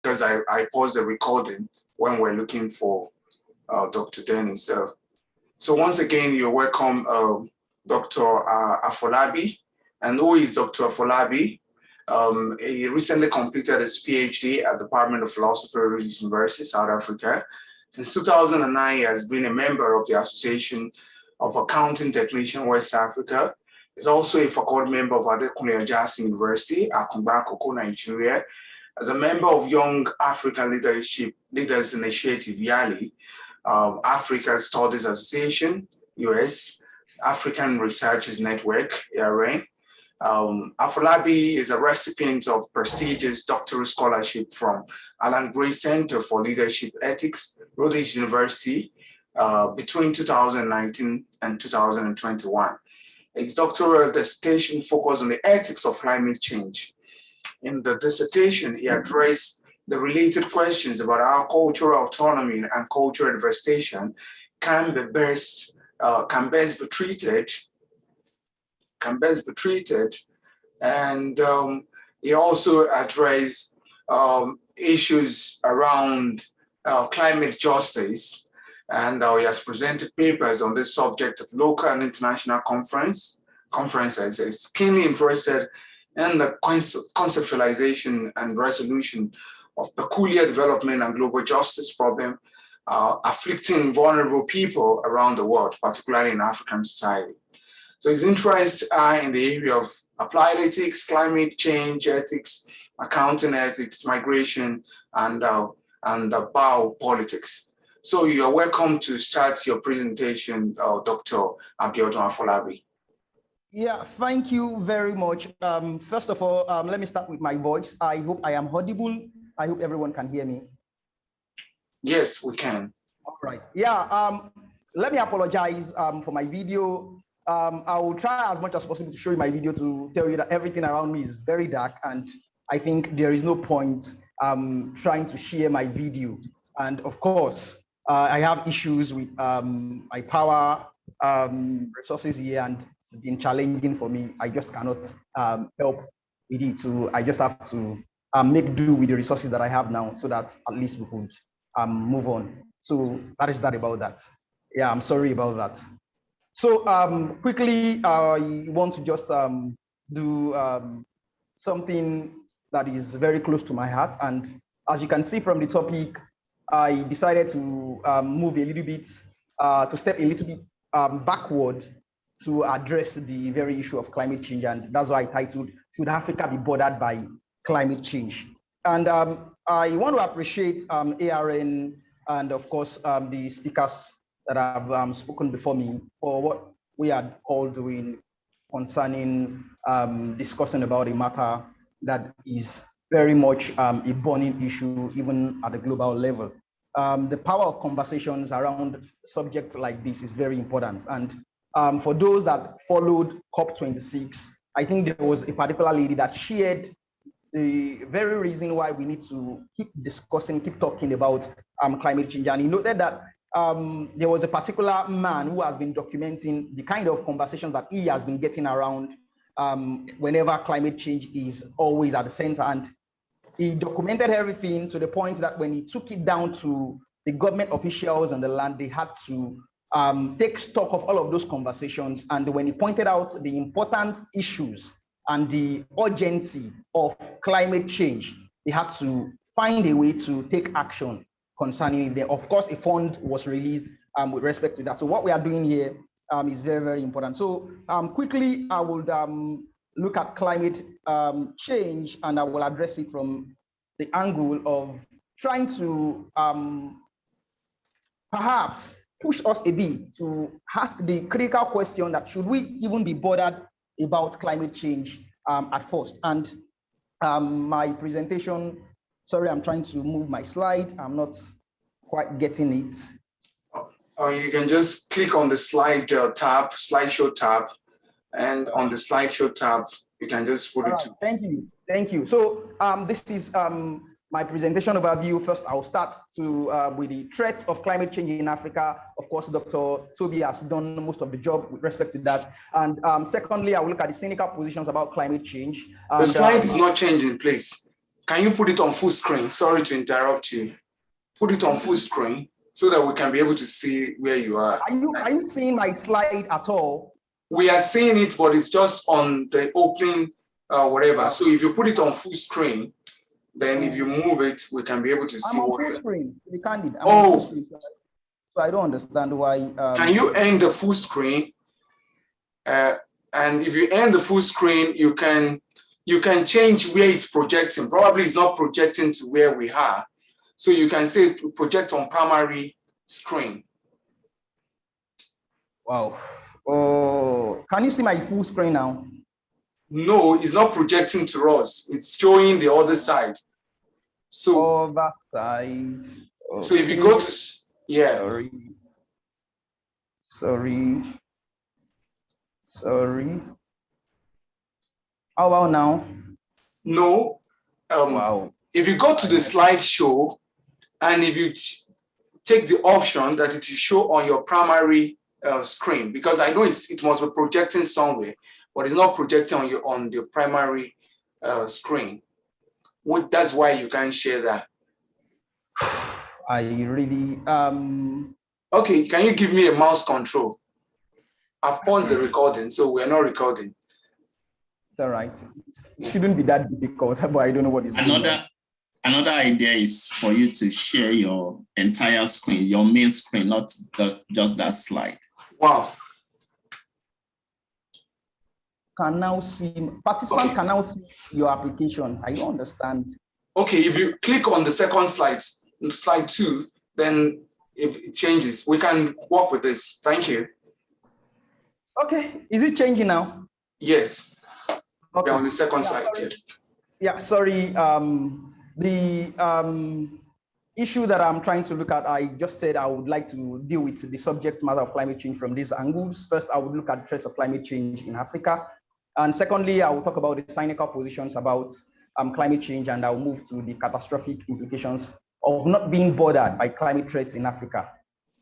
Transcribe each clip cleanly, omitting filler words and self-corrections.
because I paused the recording when we're looking for Dr. Dennis. So once again, you're welcome, Dr. Afolabi. And who is Dr. Afolabi? He recently completed his PhD at the Department of Philosophy, Rhodes University, South Africa. Since 2009, he has been a member of the Association of Accounting Technicians West Africa. He's also a faculty member of Adekunle Ajasi University, Akungba Akoko, Nigeria. As a member of Young African Leaders Initiative, YALI, Africa Studies Association, US, African Researchers Network, ARN. Afolabi is a recipient of prestigious doctoral scholarship from Alan Gray Center for Leadership Ethics, Rhodes University, between 2019 and 2021. His doctoral dissertation focused on the ethics of climate change. In the dissertation, he addressed the related questions about how cultural autonomy and cultural devastation can best be treated, and he also addressed issues around climate justice, and he has presented papers on this subject at local and international conferences. He's keenly interested in the conceptualization and resolution of peculiar development and global justice problem afflicting vulnerable people around the world, particularly in African society. So his interests are in the area of applied ethics, climate change ethics, accounting ethics, migration, and biopolitics. So you are welcome to start your presentation, Dr. Abiodun Afolabi. Yeah, thank you very much. First of all, let me start with my voice. I hope I am audible. I hope everyone can hear me. Yes, we can. All right. Yeah. Let me apologize for my video. I will try as much as possible to show you my video to tell you that everything around me is very dark, and I think there is no point trying to share my video. And of course, I have issues with my power resources here, and it's been challenging for me. I just cannot help with it. So I just have to make do with the resources that I have now, so that at least we could move on. So that is that about that. Yeah, I'm sorry about that. So quickly, I want to just do something that is very close to my heart. And as you can see from the topic, I decided to move a little bit, to step a little bit backward to address the very issue of climate change. And that's why I titled, Should Africa Be Bothered by Climate Change? And I want to appreciate ARN and of course the speakers that have spoken before me for what we are all doing concerning discussing about a matter that is very much a burning issue, even at the global level. The power of conversations around subjects like this is very important. And for those that followed COP26, I think there was a particular lady that shared the very reason why we need to keep discussing, keep talking about climate change. And he noted that there was a particular man who has been documenting the kind of conversations that he has been getting around whenever climate change is always at the center. And he documented everything to the point that when he took it down to the government officials on the land, they had to take stock of all of those conversations. And when he pointed out the important issues and the urgency of climate change, they had to find a way to take action concerning it. Of course, a fund was released with respect to that. So what we are doing here is very, very important. So quickly, I would look at climate change, and I will address it from the angle of trying to perhaps push us a bit to ask the critical question that should we even be bothered about climate change at first. And my presentation, sorry, I'm trying to move my slide. I'm not quite getting it. Or you can just click on the slideshow tab, and on the slideshow tab, you can just put it. Thank you. So this is my presentation overview. First, I'll start with the threats of climate change in Africa. Of course, Dr. Toby has done most of the job with respect to that. And secondly, I will look at the cynical positions about climate change. The slide is not changing, please. Can you put it on full screen? Sorry to interrupt you. Put it on full screen so that we can be able to see where you are. Are you seeing my slide at all? We are seeing it, but it's just on the opening whatever. Okay. So if you put it on full screen, then if you move it, we can be able to see. I'm on full screen. To be candid, I'm on full screen. So I don't understand why. Can you end the full screen? And if you end the full screen, you can change where it's projecting. Probably it's not projecting to where we are. So you can say project on primary screen. Wow. Oh, can you see my full screen now? No, it's not projecting to us. It's showing the other side. So other side. Okay. So if you go to, yeah. Sorry. How about now? No. Wow. If you go to the slideshow, and if you take the option that it will show on your primary screen, because I know it must be projecting somewhere, but it's not projecting on the primary screen. That's why you can't share that. I really Okay, can you give me a mouse control? I've paused the recording, so we're not recording. It's all right. It shouldn't be that difficult, but I don't know what is Another idea is for you to share your entire screen, your main screen, not just that slide. Wow. Participants can now see your application. I don't understand. Okay, if you click on the second slide 2, then it changes. We can work with this. Thank you. Okay, is it changing now? Yes. Okay. We're on the second slide. Yeah, sorry. The issue that I'm trying to look at, I just said I would like to deal with the subject matter of climate change from these angles. First, I would look at threats of climate change in Africa. And secondly, I will talk about the cynical positions about climate change, and I'll move to the catastrophic implications of not being bothered by climate threats in Africa.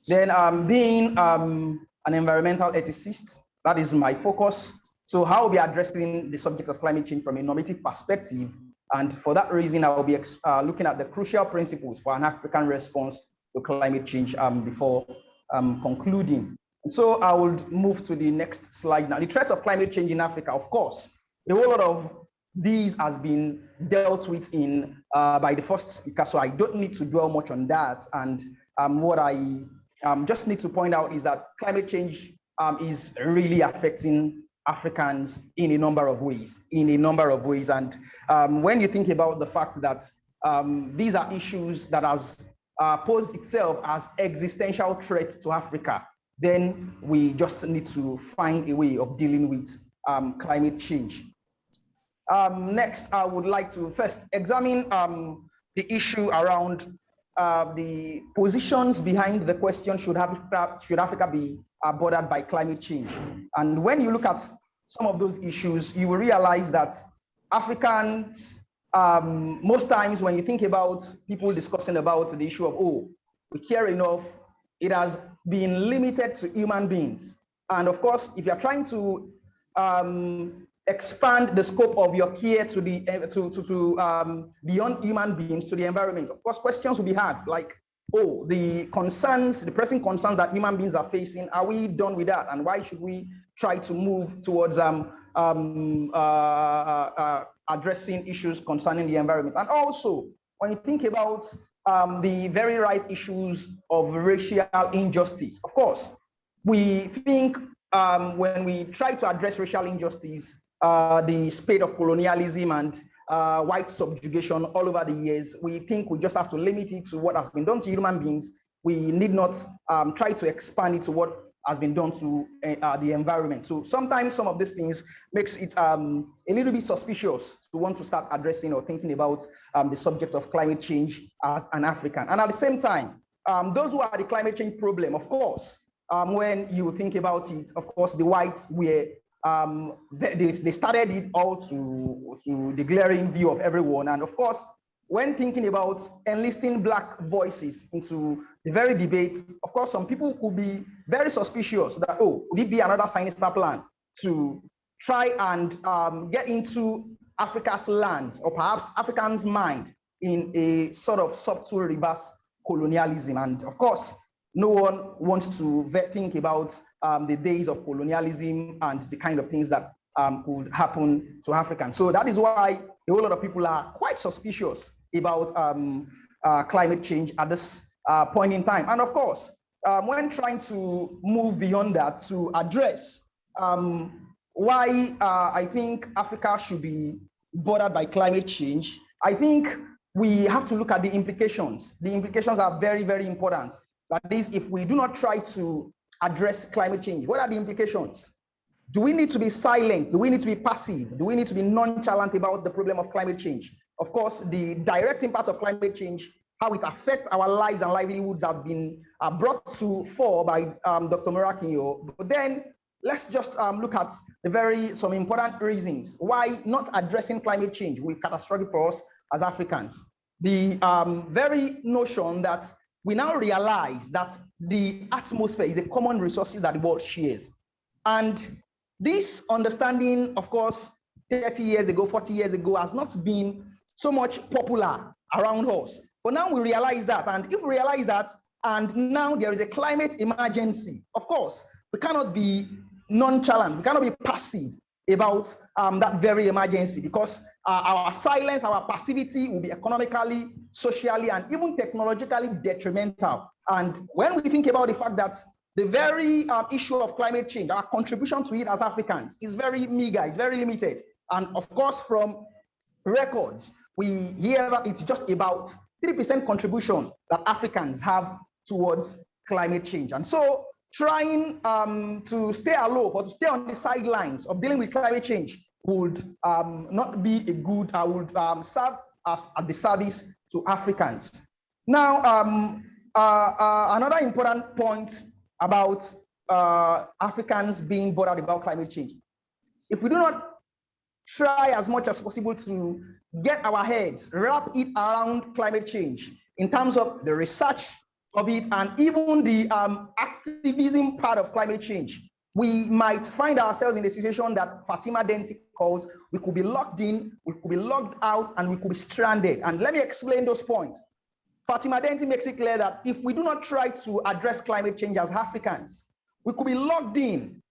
Then being an environmental ethicist, that is my focus. So how I'll be addressing the subject of climate change from a normative perspective. And for that reason, I will be looking at the crucial principles for an African response to climate change before concluding. And so I will move to the next slide now. The threats of climate change in Africa, of course, a whole lot of these has been dealt with by the first speaker, so I don't need to dwell much on that. And what I just need to point out is that climate change is really affecting Africans in a number of ways, And when you think about the fact that these are issues that has posed itself as existential threats to Africa, then we just need to find a way of dealing with climate change. Next, I would like to first examine the issue around the positions behind the question, should Africa be bothered by climate change? And when you look at some of those issues, you will realize that Africans, most times when you think about people discussing about the issue of, oh, we care enough, it has been limited to human beings. And of course, if you're trying to expand the scope of your care to the beyond human beings to the environment, of course, questions will be asked like, oh, the pressing concerns that human beings are facing, are we done with that? And why should we try to move towards addressing issues concerning the environment? And also, when you think about the very ripe issues of racial injustice, of course, we think when we try to address racial injustice, the spate of colonialism and white subjugation all over the years, we think we just have to limit it to what has been done to human beings. We need not try to expand it to what has been done to the environment. So sometimes some of these things makes it a little bit suspicious to want to start addressing or thinking about the subject of climate change as an African. And at the same time, those who are the climate change problem, of course, when you think about it, of course, the whites were they started it all to the glaring view of everyone. And of course, when thinking about enlisting Black voices into the very debate, of course, some people could be very suspicious that, oh, would it be another sinister plan to try and get into Africa's lands, or perhaps Africans' mind, in a sort of subtle reverse colonialism. And of course, no one wants to think about the days of colonialism and the kind of things that could happen to Africans. So that is why a whole lot of people are quite suspicious about climate change at this point in time. And of course, when trying to move beyond that to address why I think Africa should be bothered by climate change, I think we have to look at the implications. The implications are very, very important. That is, if we do not try to address climate change, what are the implications? Do we need to be silent? Do we need to be passive? Do we need to be nonchalant about the problem of climate change? Of course, the direct impact of climate change, how it affects our lives and livelihoods, have been brought to fore by Dr. Murakinyo. But then let's just look at some important reasons why not addressing climate change will be catastrophic for us as Africans. The very notion that we now realize that the atmosphere is a common resource that the world shares. And this understanding, of course, 30 years ago, 40 years ago, has not been so much popular around us. But now we realize that, and if we realize that, and now there is a climate emergency, of course, we cannot be nonchalant, we cannot be passive about that very emergency, because our silence, our passivity will be economically, socially, and even technologically detrimental. And when we think about the fact that the very issue of climate change, our contribution to it as Africans is very meager, it's very limited. And of course, from records, we hear that it's just about 3% contribution that Africans have towards climate change. And so trying to stay aloof or to stay on the sidelines of dealing with climate change would not be a good, would serve as a disservice to Africans. Now, another important point about Africans being bothered about climate change. If we do not try as much as possible to get our heads, wrap it around climate change in terms of the research of it and even the activism part of climate change, we might find ourselves in the situation that Fatima Denti calls, we could be locked in, we could be locked out, and we could be stranded. And let me explain those points. Fatima Denti makes it clear that if we do not try to address climate change as Africans, we could be locked in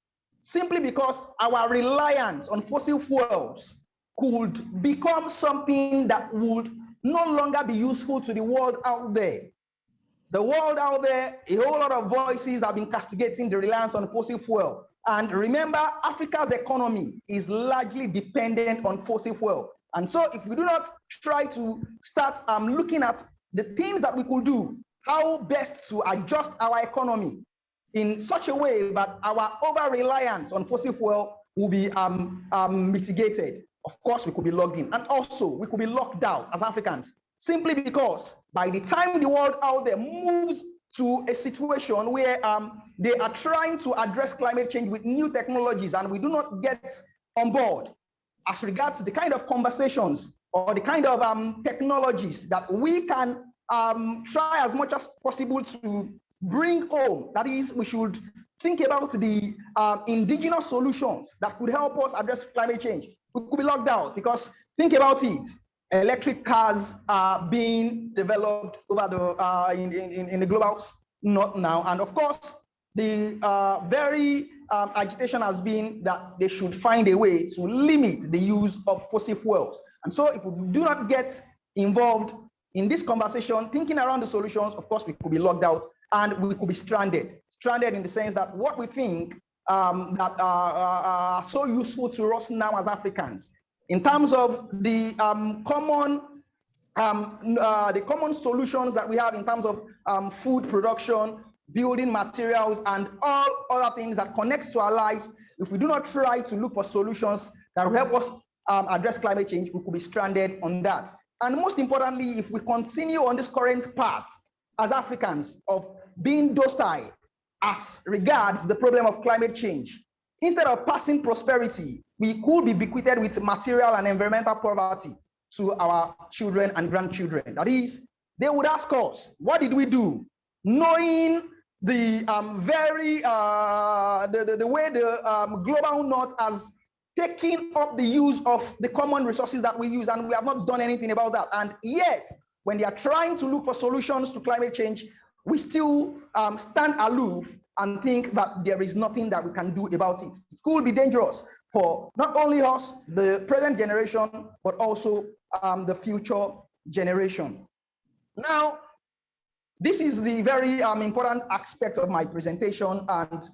simply because our reliance on fossil fuels could become something that would no longer be useful to the world out there. The world out there, a whole lot of voices have been castigating the reliance on fossil fuel. And remember, Africa's economy is largely dependent on fossil fuel. And so if we do not try to start looking at the things that we could do, how best to adjust our economy in such a way that our over-reliance on fossil fuel will be mitigated, of course, we could be logged in. And also, we could be locked out as Africans, simply because by the time the world out there moves to a situation where they are trying to address climate change with new technologies and we do not get on board as regards the kind of conversations or the kind of technologies that we can try as much as possible to bring home. That is, we should think about the indigenous solutions that could help us address climate change. We could be locked out because think about it. Electric cars are being developed over the in the global north now, and of course, the very agitation has been that they should find a way to limit the use of fossil fuels. And so, if we do not get involved in this conversation, thinking around the solutions, of course, we could be locked out and we could be stranded. Stranded in the sense that what we think that are so useful to us now as Africans, in terms of the common solutions that we have in terms of food production, building materials, and all other things that connect to our lives, if we do not try to look for solutions that will help us address climate change, we could be stranded on that. And most importantly, if we continue on this current path as Africans of being docile as regards the problem of climate change, instead of passing prosperity, we could be bequeathed with material and environmental poverty to our children and grandchildren. That is, they would ask us, what did we do? Knowing the way the global north has taking up the use of the common resources that we use, and we have not done anything about that. And yet, when they are trying to look for solutions to climate change, we still stand aloof and think that there is nothing that we can do about it. It could be dangerous for not only us, the present generation, but also the future generation. Now, this is the very important aspect of my presentation. And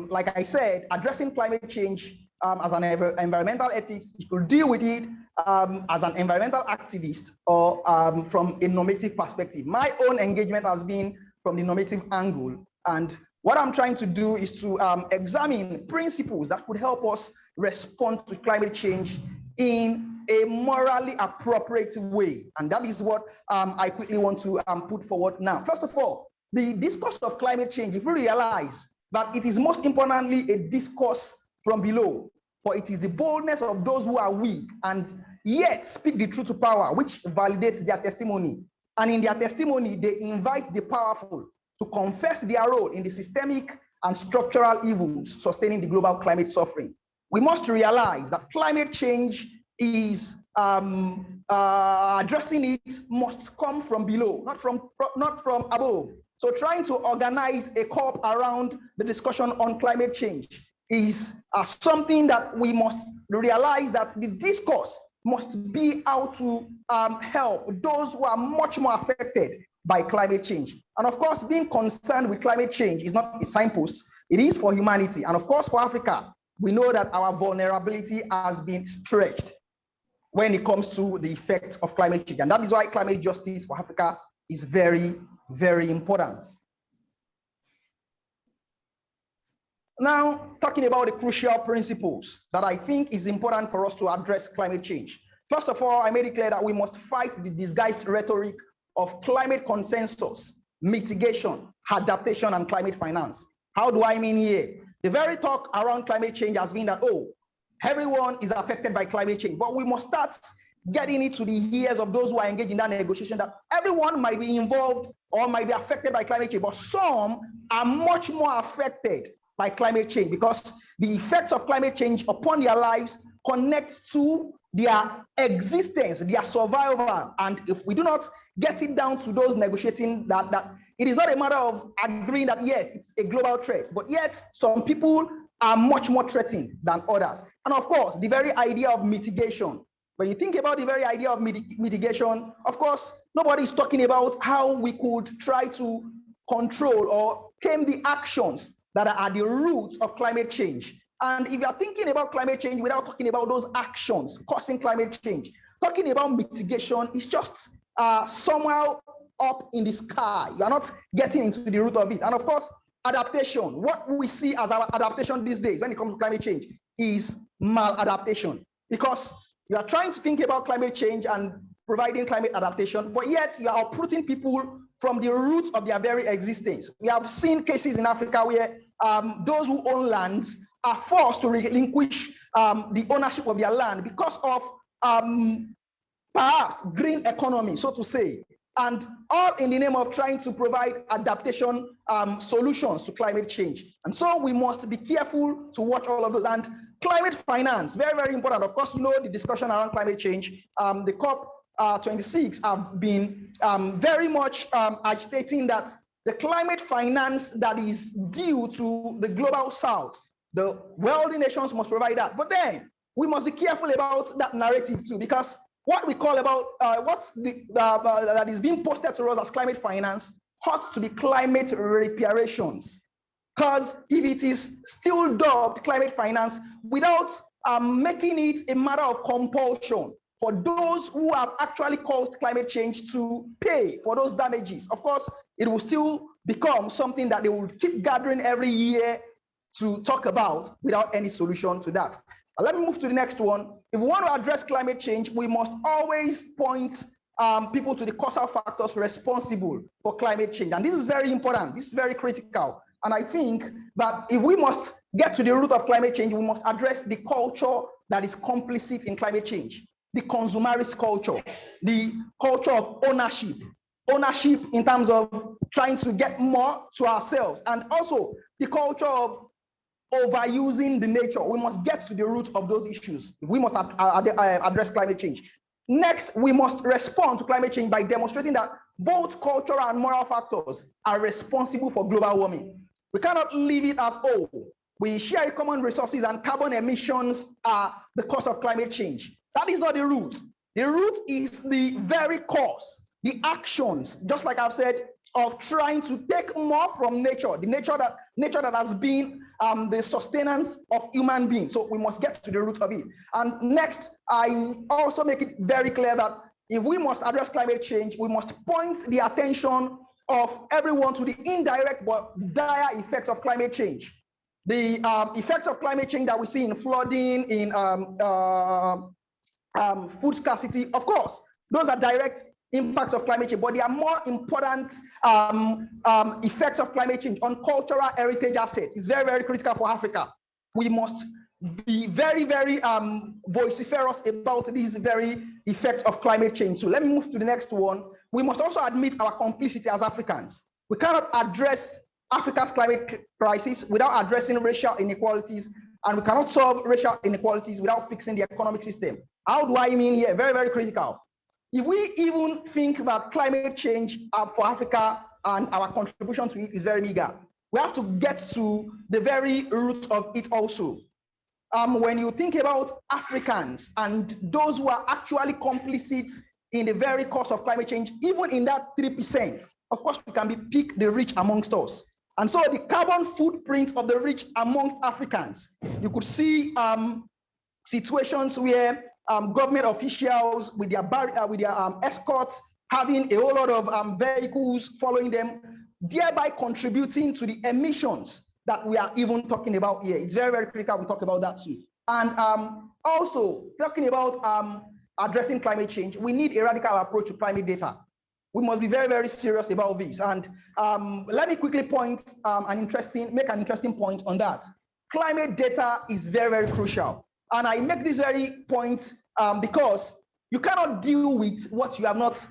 like I said, addressing climate change as an environmental ethics, you could deal with it as an environmental activist or from a normative perspective. My own engagement has been from the normative angle. And what I'm trying to do is to examine principles that could help us respond to climate change in a morally appropriate way. And that is what I quickly want to put forward now. First of all, the discourse of climate change, if we realize that it is most importantly a discourse from below, for it is the boldness of those who are weak and yet speak the truth to power, which validates their testimony. And in their testimony, they invite the powerful to confess their role in the systemic and structural evils sustaining the global climate suffering. We must realize that climate change is addressing it must come from below, not from above. So trying to organize a COP around the discussion on climate change is something that we must realize that the discourse must be how to help those who are much more affected by climate change. And of course, being concerned with climate change is not a signpost, it is for humanity. And of course, for Africa, we know that our vulnerability has been stretched when it comes to the effects of climate change. And that is why climate justice for Africa is very, very important. Now, talking about the crucial principles that I think is important for us to address climate change. First of all, I made it clear that we must fight the disguised rhetoric of climate consensus, mitigation, adaptation, and climate finance. How do I mean here? The very talk around climate change has been that, oh, everyone is affected by climate change, but we must start getting into the ears of those who are engaged in that negotiation that everyone might be involved or might be affected by climate change, but some are much more affected by climate change because the effects of climate change upon their lives connect to their existence, their survival. And if we do not get it down to those negotiating that it is not a matter of agreeing that, yes, it's a global threat, but yet some people are much more threatened than others. And of course, the very idea of mitigation. When you think about the very idea of mitigation, of course, nobody is talking about how we could try to control or tame the actions that are at the roots of climate change. And if you are thinking about climate change without talking about those actions causing climate change, talking about mitigation is just somehow up in the sky. You are not getting into the root of it. And of course, adaptation. What we see as our adaptation these days when it comes to climate change is maladaptation, because you are trying to think about climate change and providing climate adaptation, but yet you are uprooting people from the roots of their very existence. We have seen cases in Africa where those who own lands are forced to relinquish the ownership of their land because of perhaps green economy, so to say, and all in the name of trying to provide adaptation solutions to climate change. And so we must be careful to watch all of those. And climate finance, very, very important. Of course, you know the discussion around climate change. The COP26 have been very much agitating that the climate finance that is due to the global south, the wealthy nations must provide that. But then we must be careful about that narrative too, because what we call about that is being posted to us as climate finance ought to be climate reparations. Because if it is still dubbed climate finance without making it a matter of compulsion for those who have actually caused climate change to pay for those damages, of course, it will still become something that they will keep gathering every year to talk about without any solution to that. Let me move to the next one. If we want to address climate change, we must always point people to the causal factors responsible for climate change. And this is very important. This is very critical. And I think that if we must get to the root of climate change, we must address the culture that is complicit in climate change, the consumerist culture, the culture of ownership in terms of trying to get more to ourselves, and also the culture of overusing the nature. We must get to the root of those issues. We must address climate change. Next, we must respond to climate change by demonstrating that both cultural and moral factors are responsible for global warming. We cannot leave it as, oh, we share common resources and carbon emissions are the cause of climate change. That is not the root. The root is the very cause, the actions, just like I've said, of trying to take more from nature, the nature that has been the sustenance of human beings. So we must get to the root of it. And next, I also make it very clear that if we must address climate change, we must point the attention of everyone to the indirect but dire effects of climate change. The effects of climate change that we see in flooding, in food scarcity, of course, those are direct impacts of climate change, but there are more important effects of climate change on cultural heritage assets. It's very, very critical for Africa. We must be very, very vociferous about these very effects of climate change. So let me move to the next one. We must also admit our complicity as Africans. We cannot address Africa's climate crisis without addressing racial inequalities, and we cannot solve racial inequalities without fixing the economic system. How do I mean here? Very, very critical. If we even think that climate change for Africa and our contribution to it is very meager, we have to get to the very root of it also. When you think about Africans and those who are actually complicit in the very cause of climate change, even in that 3%, of course, we can pick the rich amongst us. And so the carbon footprint of the rich amongst Africans, you could see situations where government officials with their escorts having a whole lot of vehicles following them, thereby contributing to the emissions that we are even talking about here. It's very, very critical we talk about that too. And also talking about addressing climate change, we need a radical approach to climate data. We must be very, very serious about this. And let me quickly make an interesting point on that. Climate data is very, very crucial. And I make this very point because you cannot deal with what you have not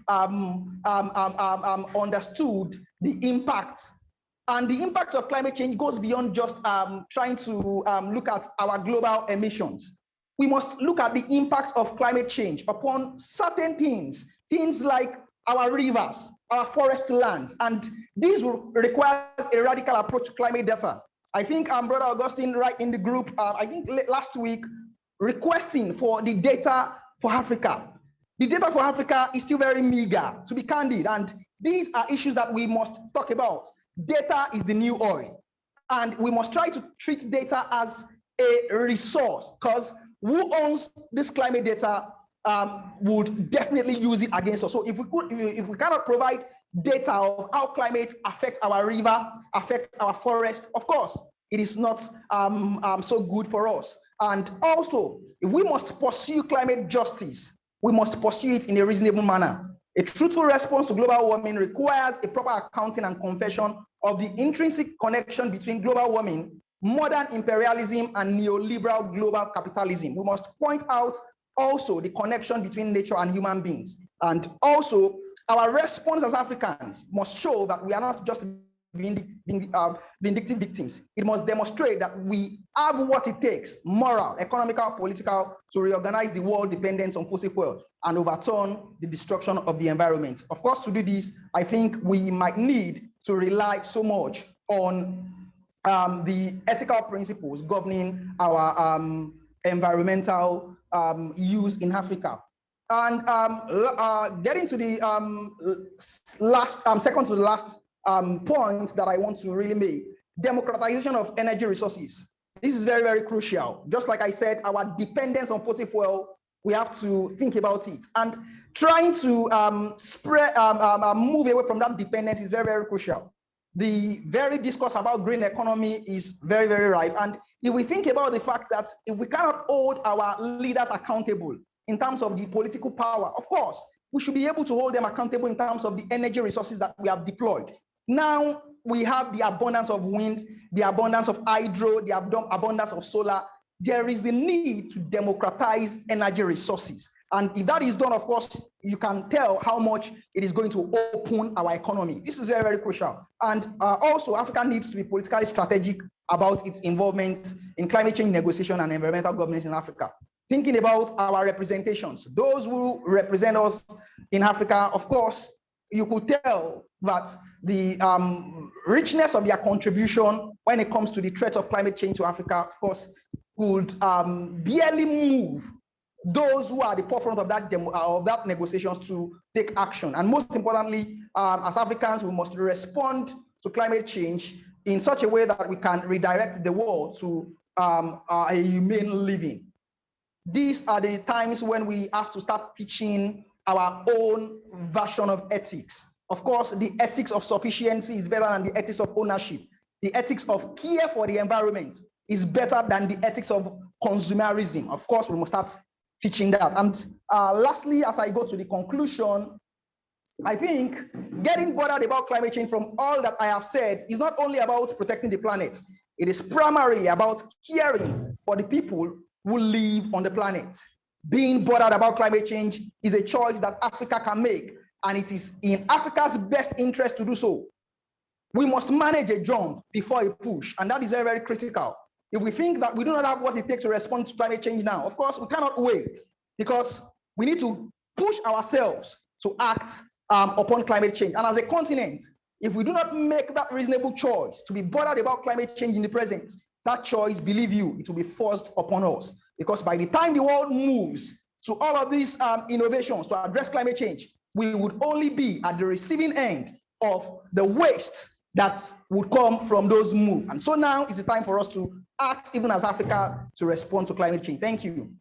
understood the impact. And the impact of climate change goes beyond just trying to look at our global emissions. We must look at the impact of climate change upon certain things like our rivers, our forest lands, and these will require a radical approach to climate data. I think Brother Augustine, right in the group, I think last week, requesting for the data for Africa. The data for Africa is still very meager, to be candid, and these are issues that we must talk about. Data is the new oil, and we must try to treat data as a resource, because who owns this climate data would definitely use it against us. So if we cannot provide data of how climate affects our river, affects our forest, of course, it is not so good for us. And also, if we must pursue climate justice, we must pursue it in a reasonable manner. A truthful response to global warming requires a proper accounting and confession of the intrinsic connection between global warming, modern imperialism, and neoliberal global capitalism. We must point out also the connection between nature and human beings. And also, our response as Africans must show that we are not just vindictive victims. It must demonstrate that we have what it takes, moral, economical, political, to reorganize the world dependence on fossil fuel and overturn the destruction of the environment. Of course, to do this, I think we might need to rely so much on the ethical principles governing our environmental use in Africa. And getting to the second to the last point that I want to really make, democratization of energy resources. This is very, very crucial. Just like I said, our dependence on fossil fuel, we have to think about it. And trying to move away from that dependence is very, very crucial. The very discourse about green economy is very, very rife. And if we think about the fact that if we cannot hold our leaders accountable in terms of the political power, of course, we should be able to hold them accountable in terms of the energy resources that we have deployed. Now we have the abundance of wind, the abundance of hydro, the abundance of solar. There is the need to democratize energy resources. And if that is done, of course, you can tell how much it is going to open our economy. This is very, very crucial. And also, Africa needs to be politically strategic about its involvement in climate change negotiation and environmental governance in Africa. Thinking about our representations, those who represent us in Africa, of course, you could tell that the richness of their contribution when it comes to the threat of climate change to Africa, of course, could barely move those who are at the forefront of that negotiations to take action. And most importantly, as Africans, we must respond to climate change in such a way that we can redirect the world to a humane living. These are the times when we have to start teaching our own version of ethics. Of course, the ethics of sufficiency is better than the ethics of ownership. The ethics of care for the environment is better than the ethics of consumerism. Of course, we must start teaching that. And lastly, as I go to the conclusion, I think getting bothered about climate change from all that I have said is not only about protecting the planet, it is primarily about caring for the people who live on the planet. Being bothered about climate change is a choice that Africa can make, and it is in Africa's best interest to do so. We must manage a jump before a push, and that is very, very critical. If we think that we do not have what it takes to respond to climate change now, of course, we cannot wait, because we need to push ourselves to act upon climate change. And as a continent, if we do not make that reasonable choice to be bothered about climate change in the present, that choice, believe you, it will be forced upon us. Because by the time the world moves to all of these innovations to address climate change, we would only be at the receiving end of the waste that would come from those moves. And so now is the time for us to act, even as Africa, to respond to climate change. Thank you.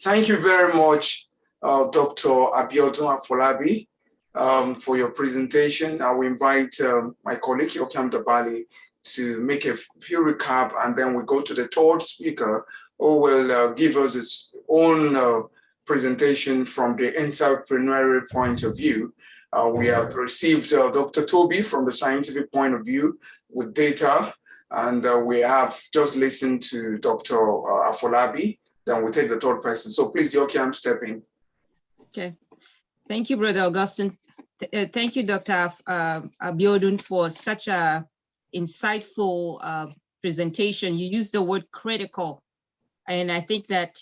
Thank you very much, Dr. Abiodun Afolabi, for your presentation. I will invite my colleague, Yokiam Dabali, to make a few recap, and then we go to the third speaker, who will give us his own presentation from the entrepreneurial point of view. We have received Dr. Toby from the scientific point of view with data, and we have just listened to Dr. Afolabi. Then we take the third person. So please, Yokiam, step in. Okay. Thank you, Brother Augustine. Thank you, Dr. Abiodun, for such a insightful presentation. You used the word critical, and I think that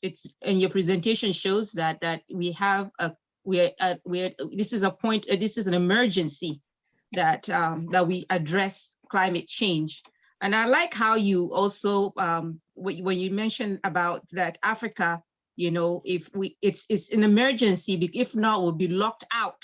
it's, and your presentation shows that we have a this is a point. This is an emergency that that we address climate change. And I like how you also when you mentioned about that Africa, you know, if we it's an emergency, if not, we'll be locked out